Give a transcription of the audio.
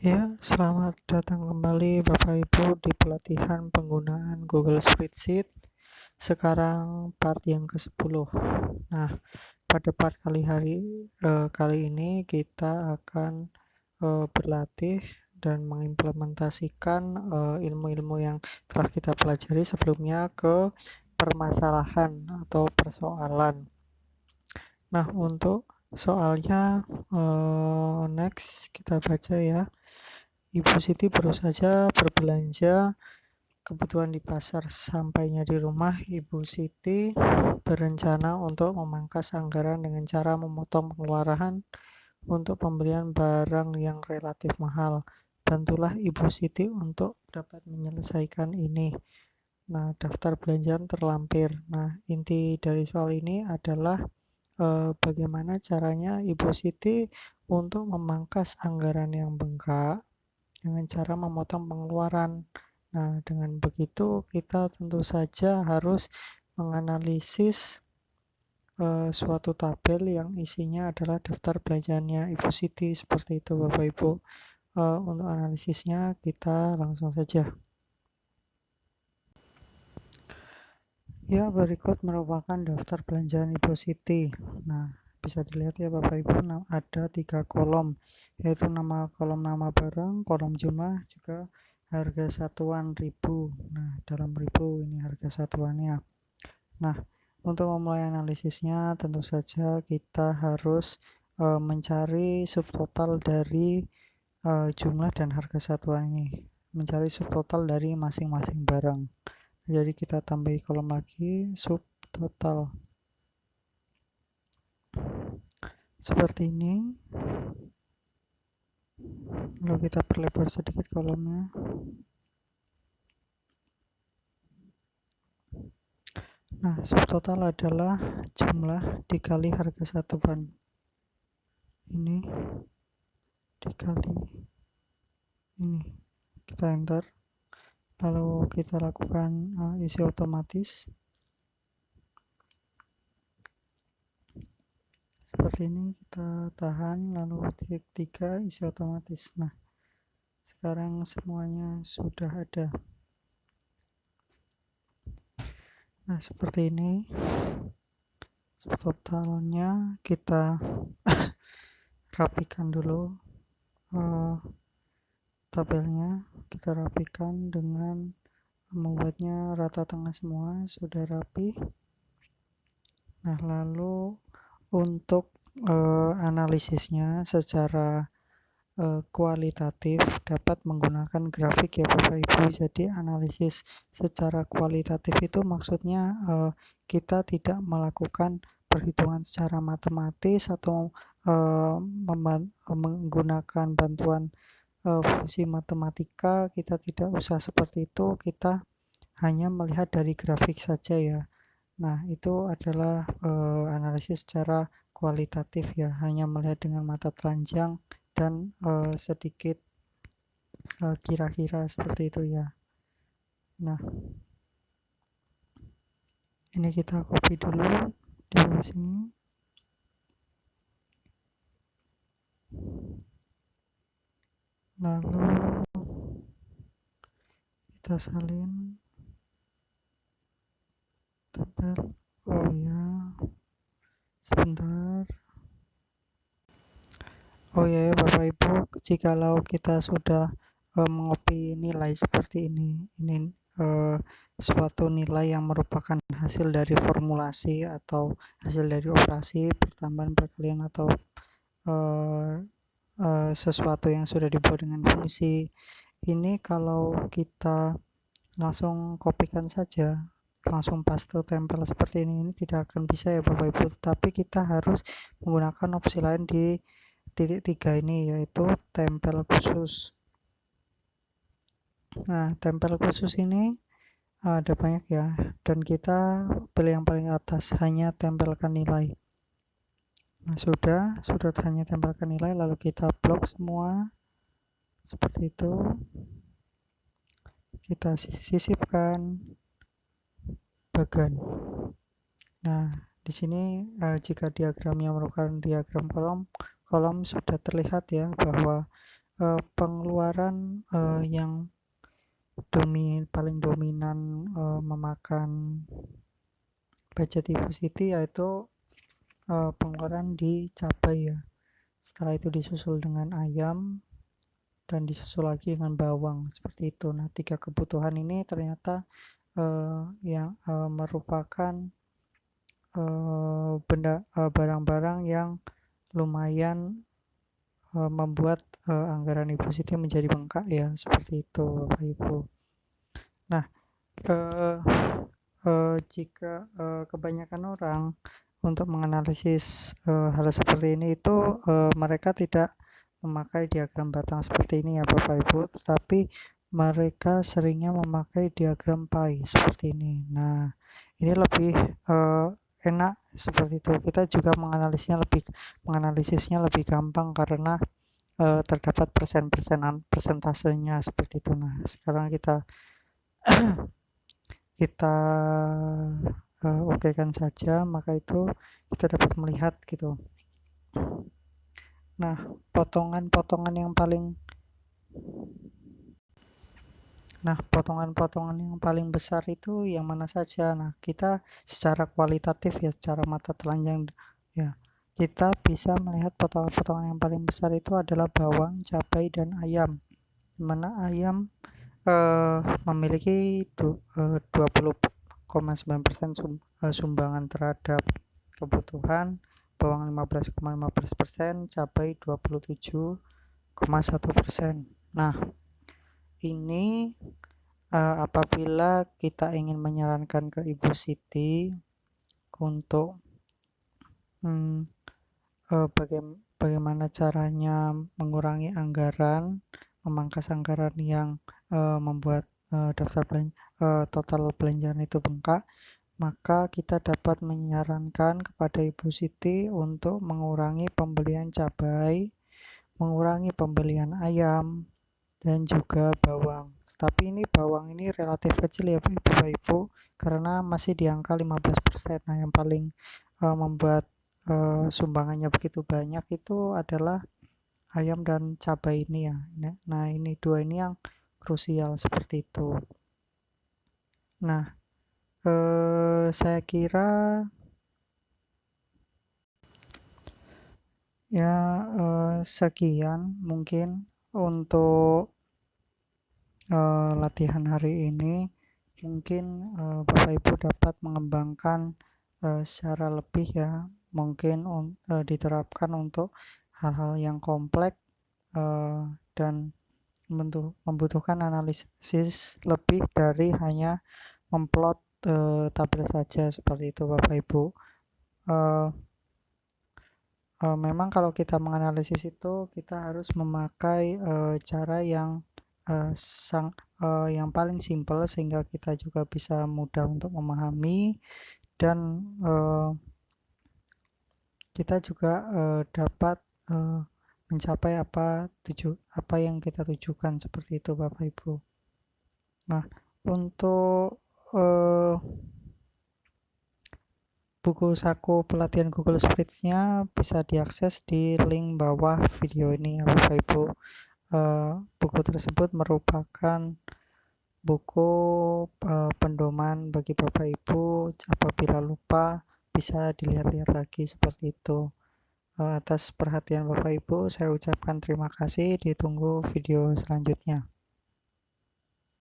Ya, selamat datang kembali Bapak Ibu di pelatihan penggunaan Google Spreadsheet. Sekarang part yang ke-10. Nah, pada part kali ini kita akan berlatih dan mengimplementasikan ilmu-ilmu yang telah kita pelajari sebelumnya ke permasalahan atau persoalan. Nah, untuk soalnya next kita baca ya. Ibu Siti baru saja berbelanja kebutuhan di pasar. Sampainya di rumah, Ibu Siti berencana untuk memangkas anggaran dengan cara memotong pengeluaran untuk pembelian barang yang relatif mahal. Bantulah Ibu Siti untuk dapat menyelesaikan ini. Nah, daftar belanjaan terlampir. Nah, inti dari soal ini adalah bagaimana caranya Ibu Siti untuk memangkas anggaran yang bengkak dengan cara memotong pengeluaran. Nah, dengan begitu kita tentu saja harus menganalisis suatu tabel yang isinya adalah daftar belanjaannya Ibu Siti. Seperti itu Bapak Ibu. Untuk analisisnya kita langsung saja. Ya, berikut merupakan daftar belanjaan Ibu Siti. Nah, bisa dilihat ya Bapak Ibu, ada 3 kolom, yaitu kolom nama barang, kolom jumlah, juga harga satuan ribu. Nah, dalam ribu ini harga satuannya. Nah, untuk memulai analisisnya tentu saja kita harus mencari subtotal dari jumlah dan harga satuan ini, mencari subtotal dari masing-masing barang. Jadi kita tambahi kolom lagi subtotal seperti ini, lalu kita perlebar sedikit kolomnya. Nah, subtotal adalah jumlah dikali harga satuan ini dikali ini. Kita enter, lalu kita lakukan isi otomatis seperti ini. Kita tahan, lalu klik 3 isi otomatis. Nah, sekarang semuanya sudah ada. Nah, seperti ini subtotalnya. Kita rapikan dulu tabelnya. Kita rapikan dengan membuatnya rata tengah semua. Sudah rapi. Nah, lalu untuk analisisnya secara kualitatif dapat menggunakan grafik ya Bapak Ibu. Jadi analisis secara kualitatif itu maksudnya kita tidak melakukan perhitungan secara matematis atau menggunakan bantuan fungsi matematika. Kita tidak usah seperti itu, kita hanya melihat dari grafik saja ya. Nah, itu adalah analisis secara kualitatif ya, hanya melihat dengan mata telanjang dan sedikit kira-kira seperti itu ya. Nah, ini kita copy dulu di bawah sini. Lalu kita salin tabel. Oh ya, sebentar. Oh ya, Bapak Ibu, jikalau kita sudah mengopi nilai seperti ini suatu nilai yang merupakan hasil dari formulasi atau hasil dari operasi pertambahan, perkalian, atau sesuatu yang sudah dibuat dengan fungsi ini. Kalau kita langsung kopikan saja, langsung paste tempel seperti ini tidak akan bisa ya Bapak Ibu, tapi kita harus menggunakan opsi lain di titik 3 ini, yaitu tempel khusus. Nah, tempel khusus ini ada banyak ya, dan kita pilih yang paling atas, hanya tempelkan nilai. Nah, sudah hanya tempelkan nilai, lalu kita blok semua seperti itu. Kita sisipkan bagan. Nah, di sini jika diagramnya merupakan diagram kolom sudah terlihat ya bahwa pengeluaran yang paling dominan memakan budget Ibu Siti yaitu pengeluaran di cabai ya. Setelah itu disusul dengan ayam dan disusul lagi dengan bawang seperti itu. Nah, 3 kebutuhan ini ternyata yang merupakan barang-barang yang lumayan membuat anggaran Ibu Siti menjadi bengkak ya, seperti itu Bapak Ibu. Nah, jika kebanyakan orang untuk menganalisis hal seperti ini itu mereka tidak memakai diagram batang seperti ini ya Bapak Ibu, tetapi mereka seringnya memakai diagram pie seperti ini. Nah, ini lebih enak seperti itu. Kita juga menganalisisnya lebih gampang karena terdapat persentasenya seperti itu. Nah, sekarang kita okekan saja, maka itu kita dapat melihat gitu. Nah, potongan-potongan yang paling besar itu yang mana saja. Nah, kita secara kualitatif ya, secara mata telanjang ya, kita bisa melihat potongan-potongan yang paling besar itu adalah bawang, cabai, dan ayam. Dimana ayam memiliki 20,9% sumbangan terhadap kebutuhan, bawang 15,15%, cabai 27,1%. Nah, ini apabila kita ingin menyarankan ke Ibu Siti untuk bagaimana caranya mengurangi anggaran, memangkas anggaran yang membuat total belanjaan itu bengkak, maka kita dapat menyarankan kepada Ibu Siti untuk mengurangi pembelian cabai, mengurangi pembelian ayam, dan juga bawang. Tapi ini bawang ini relatif kecil ya Bapak Ibu, karena masih di angka 15%. Nah, yang paling membuat sumbangannya begitu banyak itu adalah ayam dan cabai ini ya. Nah, ini dua ini yang krusial seperti itu. Nah, saya kira ya sekian mungkin untuk latihan hari ini. Mungkin Bapak Ibu dapat mengembangkan secara lebih ya, mungkin diterapkan untuk hal-hal yang kompleks dan membutuhkan analisis lebih dari hanya memplot tabel saja seperti itu Bapak Ibu. Memang kalau kita menganalisis itu kita harus memakai cara yang yang paling simpel sehingga kita juga bisa mudah untuk memahami dan kita juga dapat mencapai apa yang kita tujukan seperti itu Bapak Ibu. Nah, untuk buku saku pelatihan Google Spreadsheet-nya bisa diakses di link bawah video ini ya Bapak Ibu. Buku tersebut merupakan buku pendoman bagi Bapak Ibu, apabila lupa bisa dilihat-lihat lagi seperti itu. Atas perhatian Bapak Ibu saya ucapkan terima kasih, ditunggu video selanjutnya.